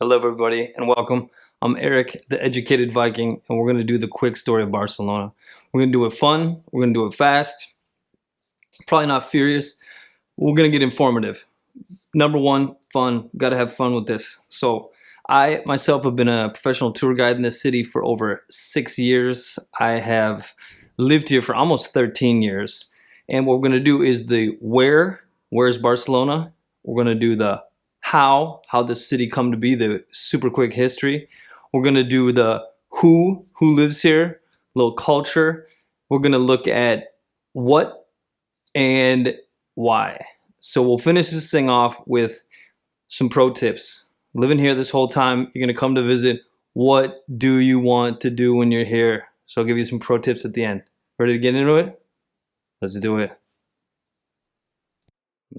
Hello, everybody, and welcome. I'm Eric, the educated Viking, and we're going to do the quick story of Barcelona. We're going to do it fun, we're going to do it fast, probably not furious. We're going to get informative. Number one, fun. Got to have fun with this. So, I myself have been a professional tour guide in this city for over 6 years. I have lived here for almost 13 years. And what we're going to do is the where's Barcelona? We're going to do the how this city come to be, the super quick history. We're going to do the who lives here, little culture. We're going to look at what and why. So we'll finish this thing off with some pro tips. Living here this whole time, you're going to come to visit. What do you want to do when you're here? So I'll give you some pro tips at the end. Ready to get into it? Let's do it.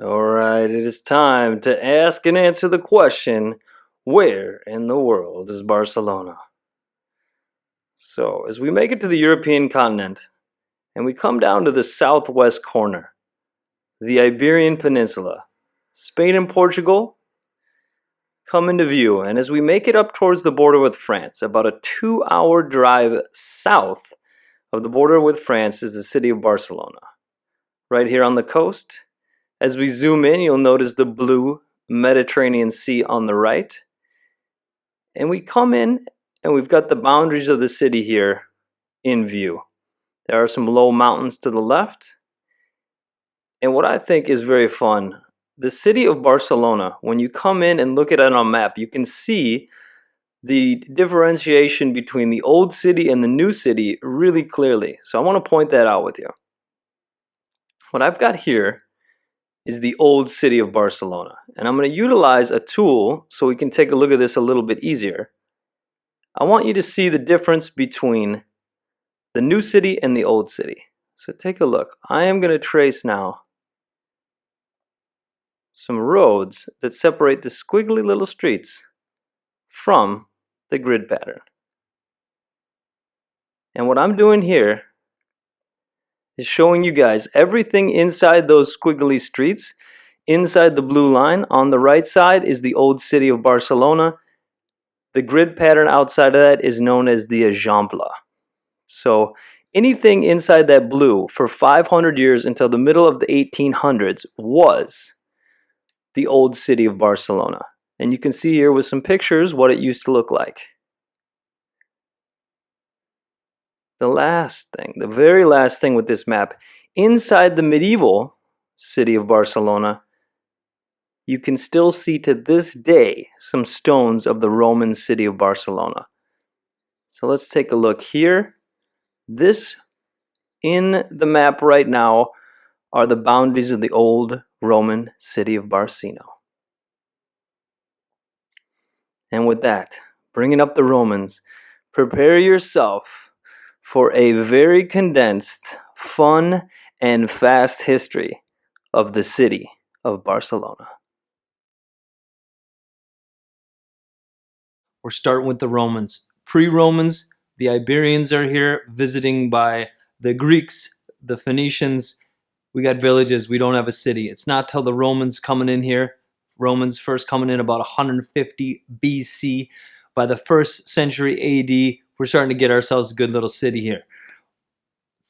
All right, it is time to ask and answer the question, where in the world is Barcelona? So, as we make it to the European continent, and we come down to the southwest corner, the Iberian Peninsula, Spain and Portugal come into view, and as we make it up towards the border with France, about a 2-hour drive south of the border with France is the city of Barcelona. Right here on the coast, as we zoom in, you'll notice the blue Mediterranean Sea on the right. And we come in and we've got the boundaries of the city here in view. There are some low mountains to the left. And what I think is very fun, the city of Barcelona, when you come in and look at it on a map, you can see the differentiation between the old city and the new city really clearly. So I want to point that out with you. What I've got here is the old city of Barcelona. And I'm going to utilize a tool so we can take a look at this a little bit easier. I want you to see the difference between the new city and the old city. So take a look. I am going to trace now some roads that separate the squiggly little streets from the grid pattern. And what I'm doing here is showing you guys everything inside those squiggly streets. Inside the blue line on the right side is the old city of Barcelona. The grid pattern outside of that is known as the Eixample. So anything inside that blue for 500 years until the middle of the 1800s was the old city of Barcelona. And you can see here with some pictures what it used to look like. The very last thing with this map, inside the medieval city of Barcelona, you can still see to this day some stones of the Roman city of Barcelona. So let's take a look here. This in the map right now are the boundaries of the old Roman city of Barcelona. And with that, bringing up the Romans, prepare yourself for a very condensed, fun, and fast history of the city of Barcelona. We're starting with the Romans. Pre-Romans, the Iberians are here visiting by the Greeks, the Phoenicians. We got villages, we don't have a city. It's not till the Romans coming in here. Romans first coming in about 150 BC. By the 1st century AD, we're starting to get ourselves a good little city here.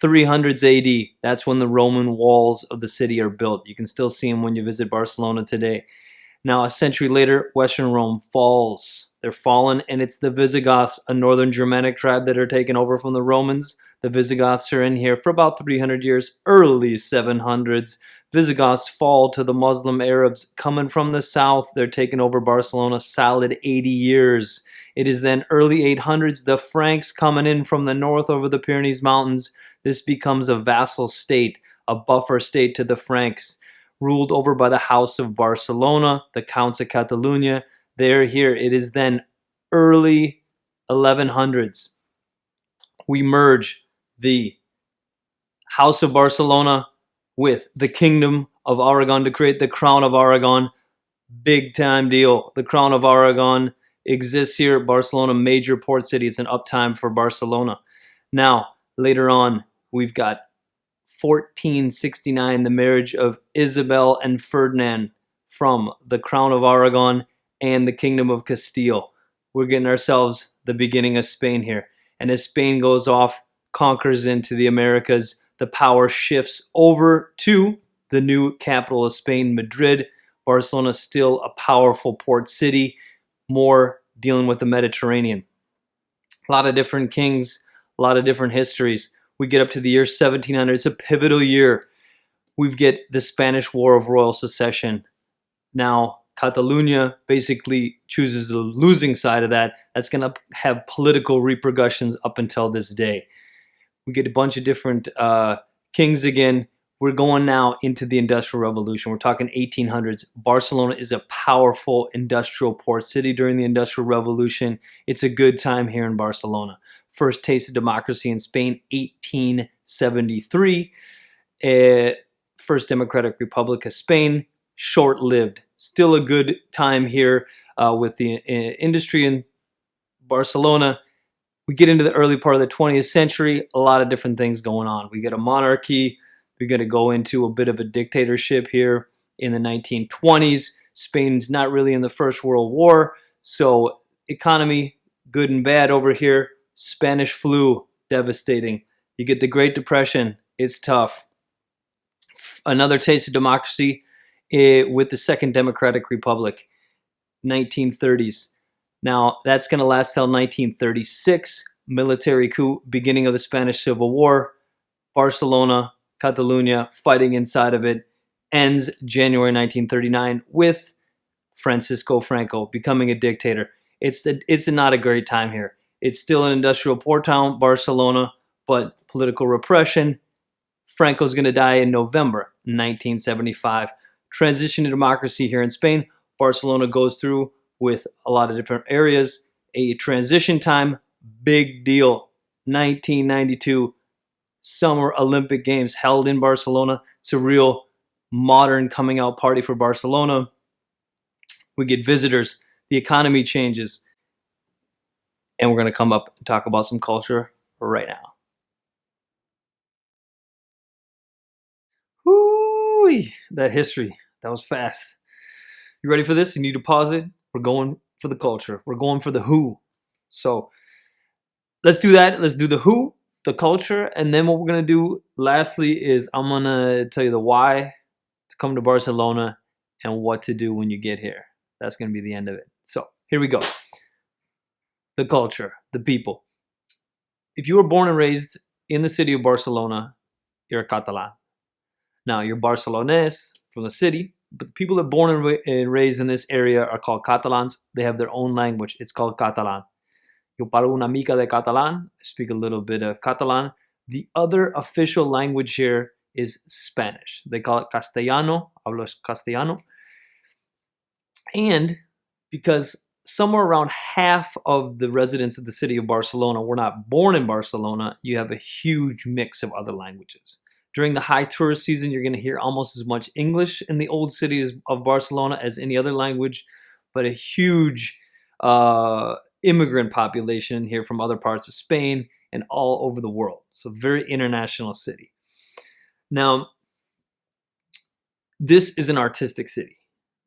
300s AD, that's when the Roman walls of the city are built. You can still see them when you visit Barcelona today. Now, a century later, Western Rome falls. They're fallen, and it's the Visigoths, a northern Germanic tribe that are taken over from the Romans. The Visigoths are in here for about 300 years, early 700s. Visigoths fall to the Muslim Arabs coming from the south. They're taking over Barcelona, solid 80 years. It is then early 800s, the Franks coming in from the north over the Pyrenees Mountains. This becomes a vassal state, a buffer state to the Franks, ruled over by the House of Barcelona, the Counts of Catalonia. They're here. It is then early 1100s. We merge the House of Barcelona with the Kingdom of Aragon to create the Crown of Aragon. Big time deal. The Crown of Aragon exists here. Barcelona, major port city. It's an uptime for Barcelona. Now, later on, we've got 1469, the marriage of Isabel and Ferdinand from the Crown of Aragon and the Kingdom of Castile. We're getting ourselves the beginning of Spain here. And as Spain goes off, conquers into the Americas, the power shifts over to the new capital of Spain, Madrid. Barcelona is still a powerful port city, more dealing with the Mediterranean. A lot of different kings, a lot of different histories. We get up to the year 1700. It's a pivotal year. We get the Spanish War of Royal Succession. Now, Catalonia basically chooses the losing side of that. That's going to have political repercussions up until this day. We get a bunch of different kings again. We're going now into the Industrial Revolution. We're talking 1800s. Barcelona is a powerful industrial port city during the Industrial Revolution. It's a good time here in Barcelona. First taste of democracy in Spain, 1873. First Democratic Republic of Spain, short-lived. Still a good time here with the industry in Barcelona. We get into the early part of the 20th century, a lot of different things going on. We get a monarchy. We're going to go into a bit of a dictatorship here in the 1920s. Spain's not really in the First World War, so economy, good and bad over here. Spanish flu, devastating. You get the Great Depression, it's tough. Another taste of democracy with the Second Democratic Republic, 1930s. Now, that's going to last till 1936, military coup, beginning of the Spanish Civil War. Barcelona, Catalonia, fighting inside of it, ends January 1939 with Francisco Franco becoming a dictator. It's not a great time here. It's still an industrial port town, Barcelona, but political repression. Franco's going to die in November 1975. Transition to democracy here in Spain. Barcelona goes through with a lot of different areas. A transition time, big deal. 1992, Summer Olympic Games held in Barcelona. It's a real modern coming out party for Barcelona. We get visitors. The economy changes. And we're going to come up and talk about some culture right now. Whoo! That history. That was fast. You ready for this? You need to pause it. We're going for the culture. We're going for the who. So let's do that. Let's do the who, the culture, and then what we're going to do lastly is I'm going to tell you the why to come to Barcelona and what to do when you get here. That's going to be the end of it. So here we go. The culture, the people. If you were born and raised in the city of Barcelona, you're a Catalan. Now, you're Barcelonés from the city, but the people that are born and raised in this area are called Catalans. They have their own language. It's called Catalan. Yo parlo una mica de catalán. I speak a little bit of Catalan. The other official language here is Spanish. They call it Castellano. Hablo Castellano. And because somewhere around half of the residents of the city of Barcelona were not born in Barcelona, you have a huge mix of other languages. During the high tourist season, you're going to hear almost as much English in the old city of Barcelona as any other language, but a huge immigrant population here from other parts of Spain and all over the world. So very international city. Now, this is an artistic city.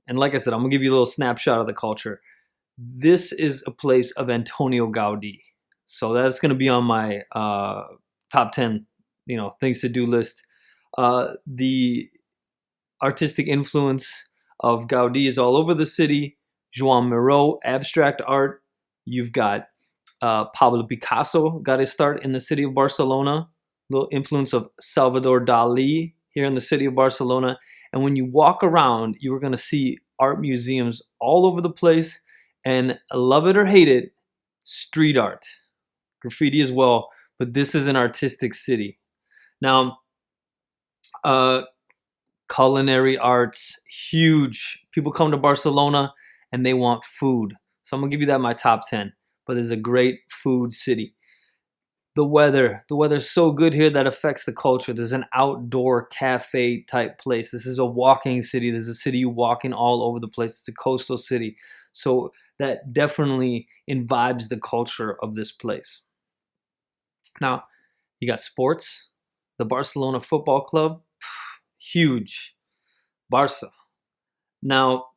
And like I said, I'm going to give you a little snapshot of the culture. This is a place of Antonio Gaudí. So that's going to be on my top 10 things to do list. The artistic influence of Gaudí is all over the city. Joan Miró, abstract art. You've got Pablo Picasso got his start in the city of Barcelona. Little influence of Salvador Dalí here in the city of Barcelona. And when you walk around, you are going to see art museums all over the place. And love it or hate it, street art. Graffiti as well. But this is an artistic city. Now, culinary arts, huge. People come to Barcelona and they want food. So I'm going to give you that in my top 10. But it's a great food city. The weather's so good here that affects the culture. There's an outdoor cafe type place. This is a walking city. This is a city you walk in all over the place. It's a coastal city. So that definitely imbibes the culture of this place. Now, you got sports. The Barcelona Football Club, huge. Barca. Now,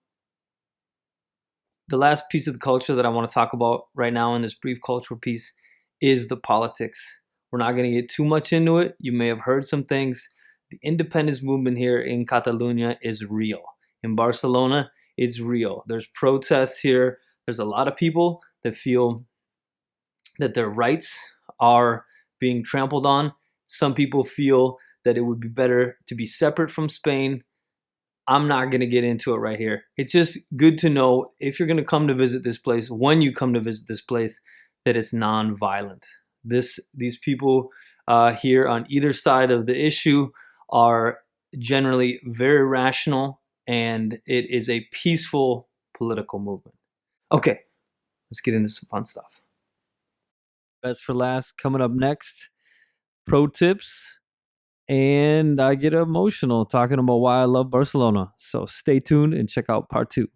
the last piece of the culture that I want to talk about right now in this brief cultural piece is the politics. We're not going to get too much into it. You may have heard some things. The independence movement here in Catalonia is real. In Barcelona, it's real. There's protests here. There's a lot of people that feel that their rights are being trampled on. Some people feel that it would be better to be separate from Spain. I'm not going to get into it right here. It's just good to know if you're going to come to visit this place, when you come to visit this place, that it's non-violent. These people here on either side of the issue are generally very rational, and it is a peaceful political movement. Okay, let's get into some fun stuff. Best for last, coming up next, pro tips. And I get emotional talking about why I love Barcelona. So stay tuned and check out part 2.